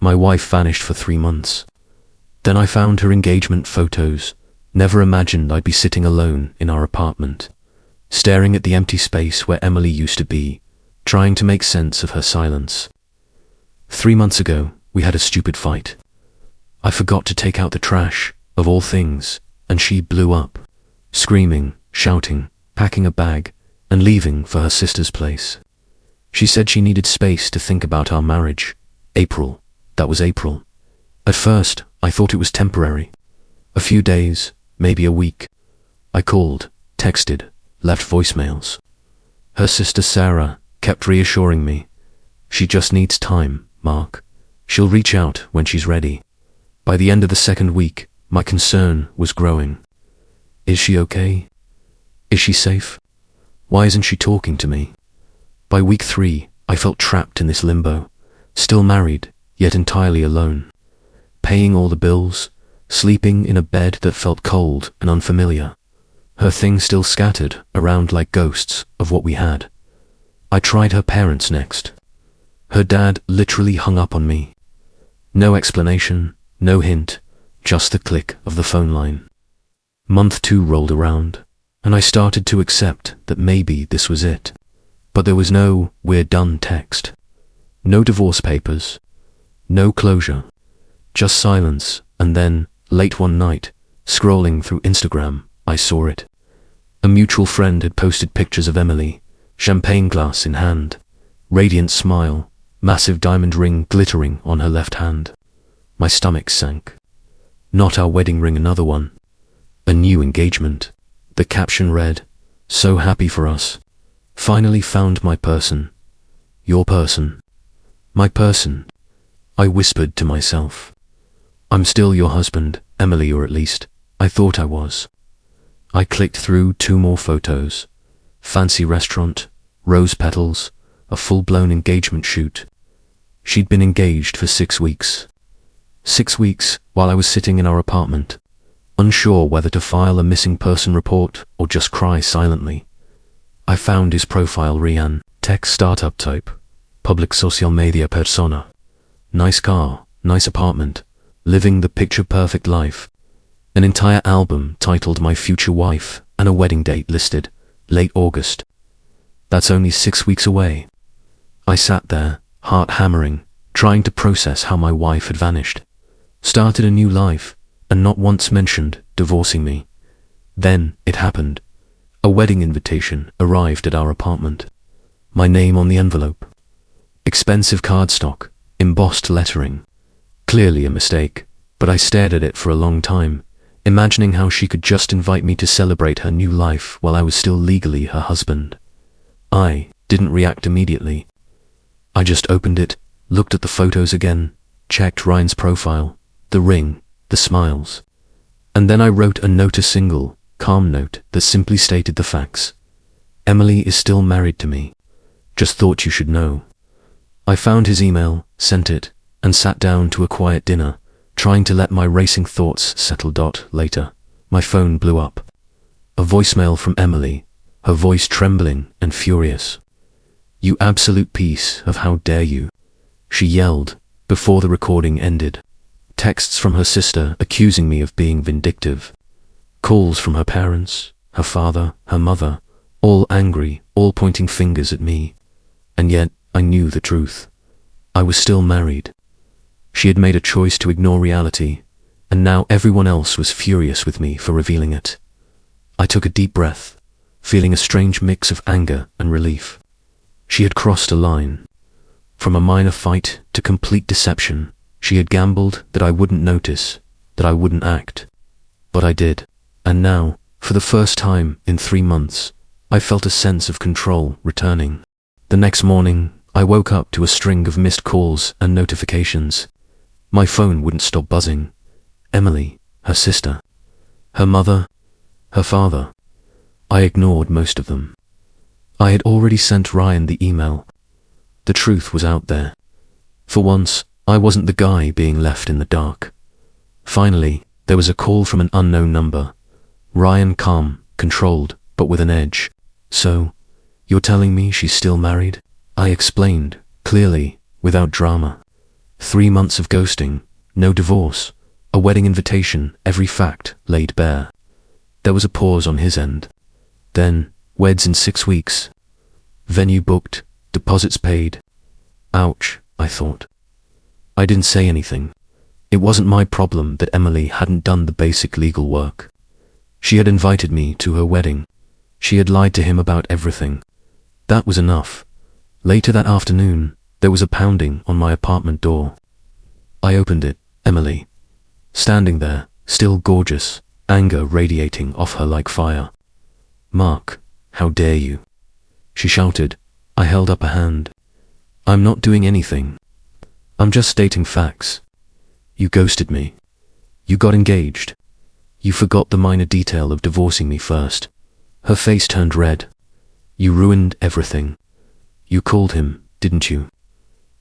My wife vanished for 3 months. Then I found her engagement photos. Never imagined I'd be sitting alone in our apartment, staring at the empty space where Emily used to be, trying to make sense of her silence. 3 months ago, we had a stupid fight. I forgot to take out the trash, of all things, and she blew up, screaming, shouting, packing a bag, and leaving for her sister's place. She said she needed space to think about our marriage. April. That was April. At first, I thought it was temporary. A few days, maybe a week. I called, texted, left voicemails. Her sister Sarah kept reassuring me. She just needs time, Mark. She'll reach out when she's ready. By the end of the second week, my concern was growing. Is she okay? Is she safe? Why isn't she talking to me? By week 3, I felt trapped in this limbo, still married, yet entirely alone, paying all the bills, sleeping in a bed that felt cold and unfamiliar, her things still scattered around like ghosts of what we had. I tried her parents next. Her dad literally hung up on me. No explanation, no hint, just the click of the phone line. Month 2 rolled around, and I started to accept that maybe this was it. But there was no "we're done" text. No divorce papers. No closure. Just silence, and then, late one night, scrolling through Instagram, I saw it. A mutual friend had posted pictures of Emily, champagne glass in hand, radiant smile, massive diamond ring glittering on her left hand. My stomach sank. Not our wedding ring, another one. A new engagement. The caption read, "So happy for us. Finally found my person. Your person. My person." I whispered to myself. I'm still your husband, Emily, or at least, I thought I was. I clicked through 2 more photos. Fancy restaurant, rose petals, a full-blown engagement shoot. She'd been engaged for 6 weeks. 6 weeks while I was sitting in our apartment, unsure whether to file a missing person report or just cry silently. I found his profile: Rian, tech startup type, public social media persona. Nice car, nice apartment, living the picture-perfect life. An entire album titled My Future Wife and a wedding date listed, late August. That's only 6 weeks away. I sat there, heart hammering, trying to process how my wife had vanished. Started a new life, and not once mentioned divorcing me. Then it happened. A wedding invitation arrived at our apartment. My name on the envelope. Expensive cardstock, embossed lettering. Clearly a mistake, but I stared at it for a long time, imagining how she could just invite me to celebrate her new life while I was still legally her husband. I didn't react immediately. I just opened it, looked at the photos again, checked Ryan's profile, the ring, the smiles. And then I wrote a note, a single, calm note that simply stated the facts. Emily is still married to me. Just thought you should know. I found his email, sent it, and sat down to a quiet dinner, trying to let my racing thoughts settle. Later, my phone blew up. A voicemail from Emily, her voice trembling and furious. "You absolute piece of, how dare you," she yelled before the recording ended. Texts from her sister accusing me of being vindictive. Calls from her parents, her father, her mother, all angry, all pointing fingers at me. And yet, I knew the truth. I was still married. She had made a choice to ignore reality, and now everyone else was furious with me for revealing it. I took a deep breath, feeling a strange mix of anger and relief. She had crossed a line. From a minor fight to complete deception, she had gambled that I wouldn't notice, that I wouldn't act. But I did, and now, for the first time in 3 months, I felt a sense of control returning. The next morning, I woke up to a string of missed calls and notifications. My phone wouldn't stop buzzing. Emily, her sister, her mother, her father. I ignored most of them. I had already sent Ryan the email. The truth was out there. For once, I wasn't the guy being left in the dark. Finally, there was a call from an unknown number. Ryan, calm, controlled, but with an edge. "So, you're telling me she's still married?" I explained, clearly, without drama. 3 months of ghosting, no divorce, a wedding invitation, every fact laid bare. There was a pause on his end. Then, weds in 6 weeks. Venue booked, deposits paid. Ouch, I thought. I didn't say anything. It wasn't my problem that Emily hadn't done the basic legal work. She had invited me to her wedding. She had lied to him about everything. That was enough. Later that afternoon, there was a pounding on my apartment door. I opened it. Emily. Standing there, still gorgeous, anger radiating off her like fire. "Mark, how dare you?" she shouted. I held up a hand. "I'm not doing anything. I'm just stating facts. You ghosted me. You got engaged. You forgot the minor detail of divorcing me first." Her face turned red. "You ruined everything. You called him, didn't you?"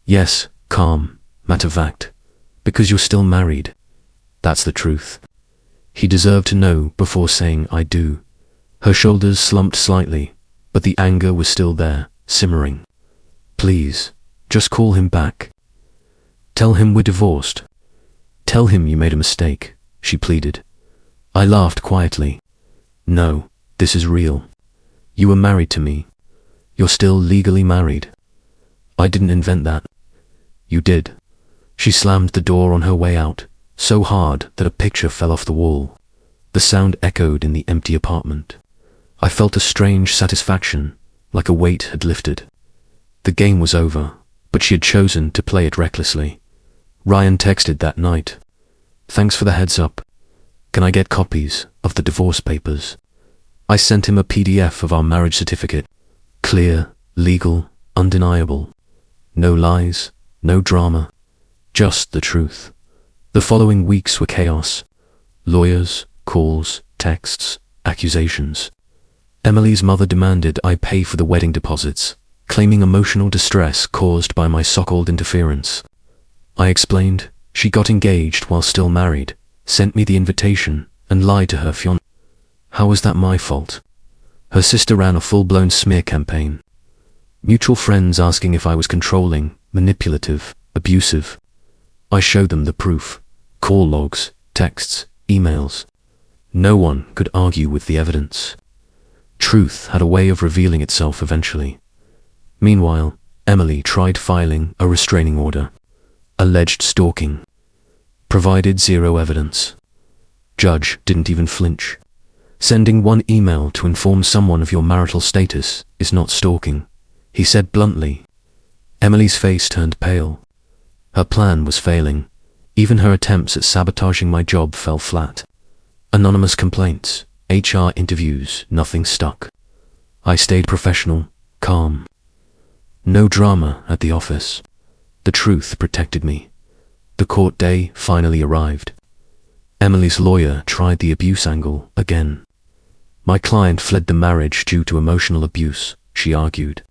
"Yes," calm, matter-of-fact. "Because you're still married. That's the truth." He deserved to know before saying "I do." Her shoulders slumped slightly, but the anger was still there, simmering. "Please, just call him back. Tell him we're divorced. Tell him you made a mistake," she pleaded. I laughed quietly. "No, this is real. You were married to me. You're still legally married. I didn't invent that. You did." She slammed the door on her way out, so hard that a picture fell off the wall. The sound echoed in the empty apartment. I felt a strange satisfaction, like a weight had lifted. The game was over, but she had chosen to play it recklessly. Ryan texted that night. "Thanks for the heads up. Can I get copies of the divorce papers?" I sent him a PDF of our marriage certificate. Clear, legal, undeniable. No lies, no drama, just the truth. The following weeks were chaos. Lawyers, calls, texts, accusations. Emily's mother demanded I pay for the wedding deposits, claiming emotional distress caused by my so-called interference. I explained she got engaged while still married, sent me the invitation, and lied to her fiancé. How was that my fault? Her sister ran a full-blown smear campaign. Mutual friends asking if I was controlling, manipulative, abusive. I showed them the proof. Call logs, texts, emails. No one could argue with the evidence. Truth had a way of revealing itself eventually. Meanwhile, Emily tried filing a restraining order. Alleged stalking. Provided zero evidence. Judge didn't even flinch. Sending one email to inform someone of your marital status is not stalking, he said bluntly. Emily's face turned pale. Her plan was failing. Even her attempts at sabotaging my job fell flat. Anonymous complaints, HR interviews, nothing stuck. I stayed professional, calm. No drama at the office. The truth protected me. The court day finally arrived. Emily's lawyer tried the abuse angle again. My client fled the marriage due to emotional abuse, she argued.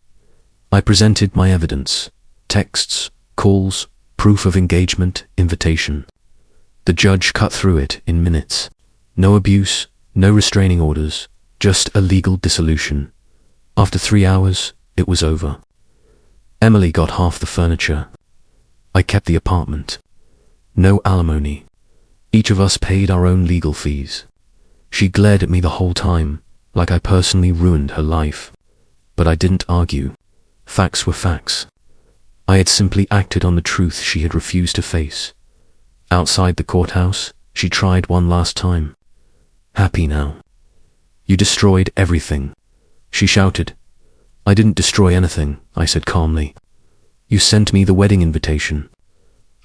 I presented my evidence, texts, calls, proof of engagement, invitation. The judge cut through it in minutes. No abuse, no restraining orders, just a legal dissolution. After 3 hours, it was over. Emily got half the furniture. I kept the apartment. No alimony. Each of us paid our own legal fees. She glared at me the whole time, like I personally ruined her life. But I didn't argue. Facts were facts. I had simply acted on the truth she had refused to face. Outside the courthouse, she tried one last time. "Happy now?" "You destroyed everything," she shouted. "I didn't destroy anything," I said calmly. "You sent me the wedding invitation.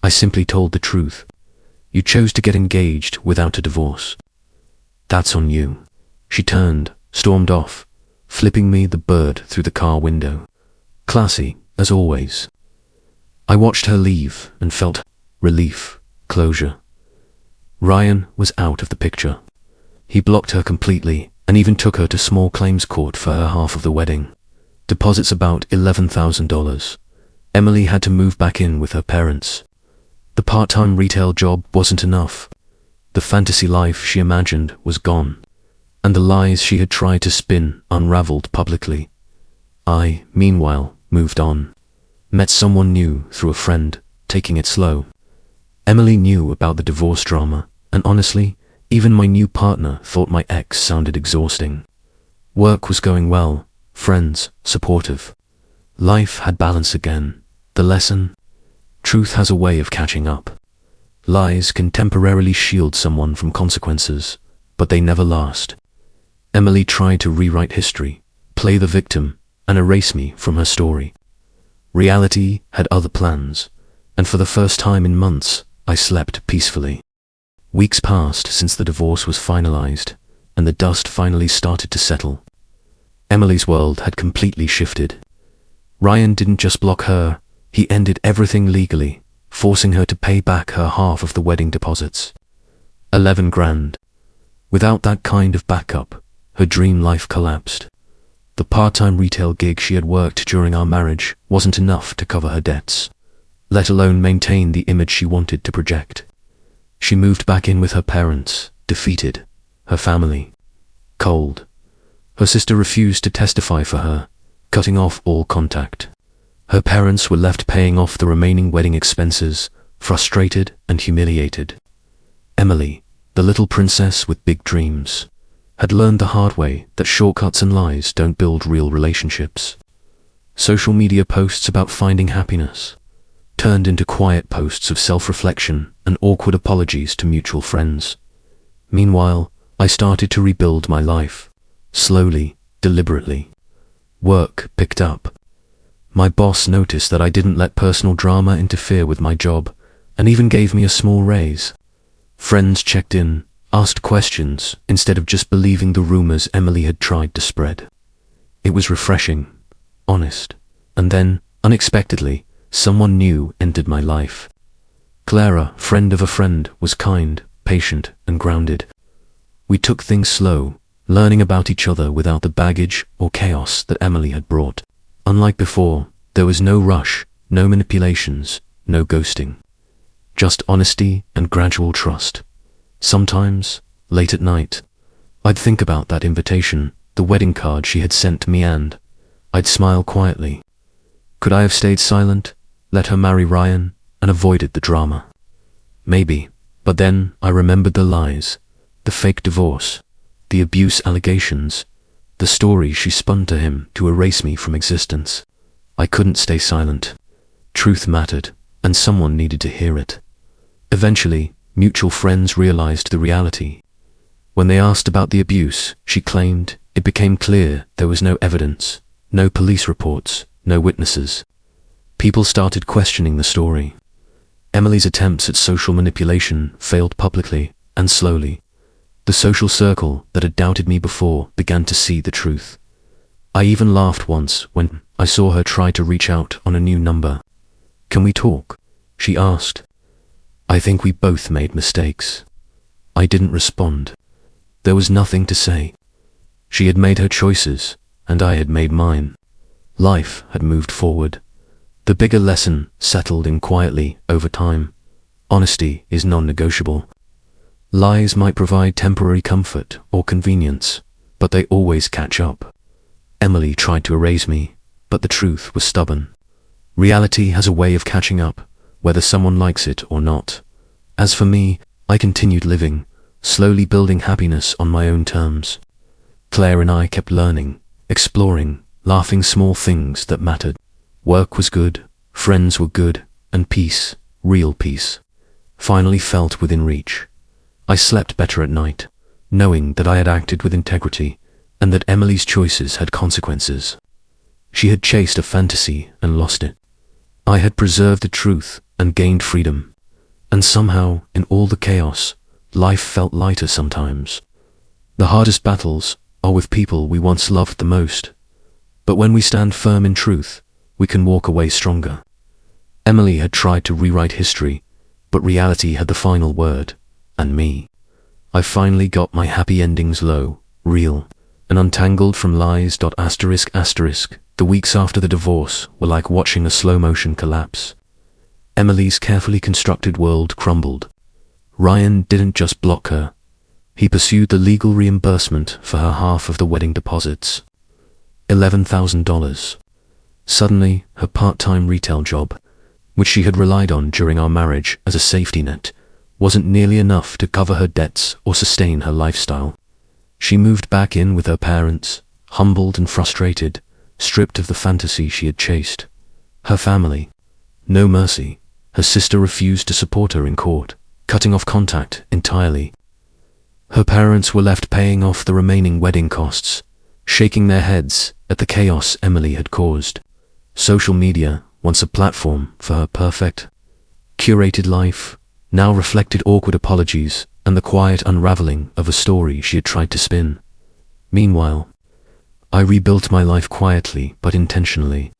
I simply told the truth. You chose to get engaged without a divorce. That's on you." She turned, stormed off, flipping me the bird through the car window. Classy, as always. I watched her leave and felt relief, closure. Ryan was out of the picture. He blocked her completely and even took her to small claims court for her half of the wedding. Deposits about $11,000. Emily had to move back in with her parents. The part-time retail job wasn't enough. The fantasy life she imagined was gone, and the lies she had tried to spin unraveled publicly. I, meanwhile, moved on. Met someone new through a friend, taking it slow. Emily knew about the divorce drama, and honestly, even my new partner thought my ex sounded exhausting. Work was going well, friends supportive. Life had balance again. The lesson? Truth has a way of catching up. Lies can temporarily shield someone from consequences, but they never last. Emily tried to rewrite history, play the victim, and erase me from her story. Reality had other plans, and for the first time in months, I slept peacefully. Weeks passed since the divorce was finalized, and the dust finally started to settle. Emily's world had completely shifted. Ryan didn't just block her, he ended everything legally, forcing her to pay back her half of the wedding deposits. 11 grand. Without that kind of backup, her dream life collapsed. The part-time retail gig she had worked during our marriage wasn't enough to cover her debts, let alone maintain the image she wanted to project. She moved back in with her parents, defeated, her family cold. Her sister refused to testify for her, cutting off all contact. Her parents were left paying off the remaining wedding expenses, frustrated and humiliated. Emily, the little princess with big dreams, had learned the hard way that shortcuts and lies don't build real relationships. Social media posts about finding happiness turned into quiet posts of self-reflection and awkward apologies to mutual friends. Meanwhile, I started to rebuild my life, slowly, deliberately. Work picked up. My boss noticed that I didn't let personal drama interfere with my job, and even gave me a small raise. Friends checked in, asked questions, instead of just believing the rumors Emily had tried to spread. It was refreshing, honest, and then, unexpectedly, someone new entered my life. Clara, friend of a friend, was kind, patient, and grounded. We took things slow, learning about each other without the baggage or chaos that Emily had brought. Unlike before, there was no rush, no manipulations, no ghosting. Just honesty and gradual trust. Sometimes, late at night, I'd think about that invitation, the wedding card she had sent me, and I'd smile quietly. Could I have stayed silent, let her marry Ryan, and avoided the drama? Maybe, but then I remembered the lies, the fake divorce, the abuse allegations, the story she spun to him to erase me from existence. I couldn't stay silent. Truth mattered, and someone needed to hear it. Eventually, mutual friends realized the reality. When they asked about the abuse, she claimed, it became clear there was no evidence, no police reports, no witnesses. People started questioning the story. Emily's attempts at social manipulation failed publicly and slowly. The social circle that had doubted me before began to see the truth. I even laughed once when I saw her try to reach out on a new number. "Can we talk?" she asked. I think we both made mistakes. I didn't respond. There was nothing to say. She had made her choices, and I had made mine. Life had moved forward. The bigger lesson settled in quietly over time. Honesty is non-negotiable. Lies might provide temporary comfort or convenience, but they always catch up. Emily tried to erase me, but the truth was stubborn. Reality has a way of catching up, whether someone likes it or not. As for me, I continued living, slowly building happiness on my own terms. Claire and I kept learning, exploring, laughing small things that mattered. Work was good, friends were good, and peace, real peace, finally felt within reach. I slept better at night, knowing that I had acted with integrity, and that Emily's choices had consequences. She had chased a fantasy and lost it. I had preserved the truth and gained freedom. And somehow, in all the chaos, life felt lighter sometimes. The hardest battles are with people we once loved the most. But when we stand firm in truth, we can walk away stronger. Emily had tried to rewrite history, but reality had the final word, and me. I finally got my happy endings low, real, and untangled from lies. The weeks after the divorce were like watching a slow-motion collapse. Emily's carefully constructed world crumbled. Ryan didn't just block her. He pursued the legal reimbursement for her half of the wedding deposits. $11,000. Suddenly, her part-time retail job, which she had relied on during our marriage as a safety net, wasn't nearly enough to cover her debts or sustain her lifestyle. She moved back in with her parents, humbled and frustrated, stripped of the fantasy she had chased. Her family, no mercy. Her sister refused to support her in court, cutting off contact entirely. Her parents were left paying off the remaining wedding costs, shaking their heads at the chaos Emily had caused. Social media, once a platform for her perfect, curated life, now reflected awkward apologies and the quiet unraveling of a story she had tried to spin. Meanwhile, I rebuilt my life quietly but intentionally.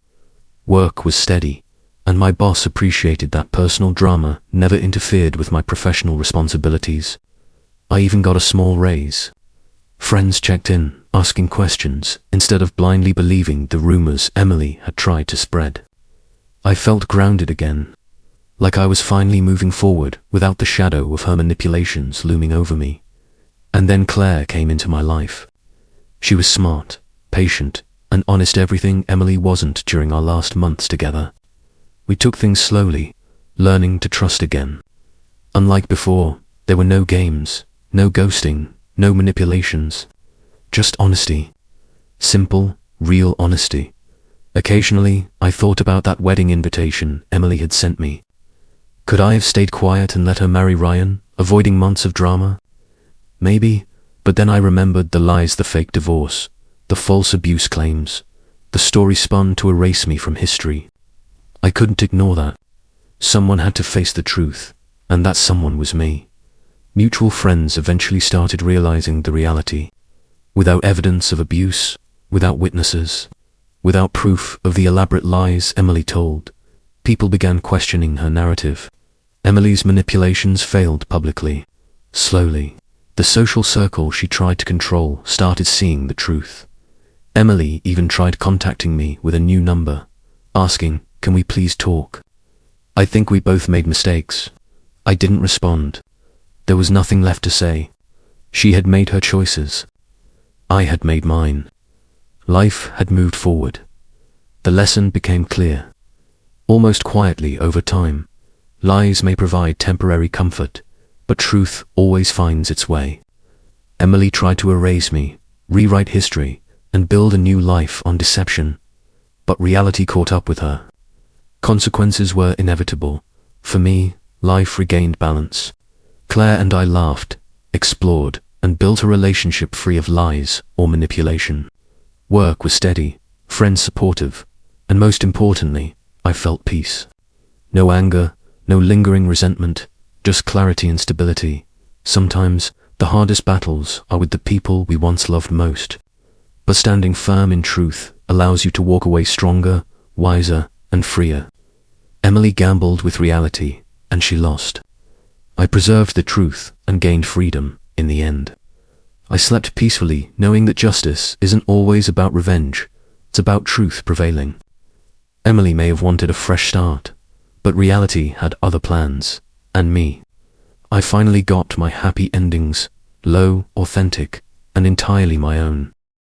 Work was steady, and my boss appreciated that personal drama never interfered with my professional responsibilities. I even got a small raise. Friends checked in, asking questions, instead of blindly believing the rumors Emily had tried to spread. I felt grounded again, like I was finally moving forward without the shadow of her manipulations looming over me. And then Claire came into my life. She was smart, patient, and honest, everything Emily wasn't during our last months together. We took things slowly, learning to trust again. Unlike before, there were no games, no ghosting, no manipulations. Just honesty. Simple, real honesty. Occasionally, I thought about that wedding invitation Emily had sent me. Could I have stayed quiet and let her marry Ryan, avoiding months of drama? Maybe, but then I remembered the lies, the fake divorce, the false abuse claims, the story spun to erase me from history. I couldn't ignore that. Someone had to face the truth, and that someone was me. Mutual friends eventually started realizing the reality. Without evidence of abuse, without witnesses, without proof of the elaborate lies Emily told, people began questioning her narrative. Emily's manipulations failed publicly. Slowly, the social circle she tried to control started seeing the truth. Emily even tried contacting me with a new number, asking, "Can we please talk?" I think we both made mistakes. I didn't respond. There was nothing left to say. She had made her choices. I had made mine. Life had moved forward. The lesson became clear. Almost quietly over time, lies may provide temporary comfort, but truth always finds its way. Emily tried to erase me, rewrite history, and build a new life on deception, but reality caught up with her. Consequences were inevitable. For me, life regained balance. Claire and I laughed, explored, and built a relationship free of lies or manipulation. Work was steady, friends supportive, and most importantly, I felt peace. No anger, no lingering resentment, just clarity and stability. Sometimes, the hardest battles are with the people we once loved most. But standing firm in truth allows you to walk away stronger, wiser, and freer. Emily gambled with reality, and she lost. I preserved the truth and gained freedom in the end. I slept peacefully, knowing that justice isn't always about revenge, it's about truth prevailing. Emily may have wanted a fresh start, but reality had other plans, and me. I finally got my happy endings, low, authentic, and entirely my own.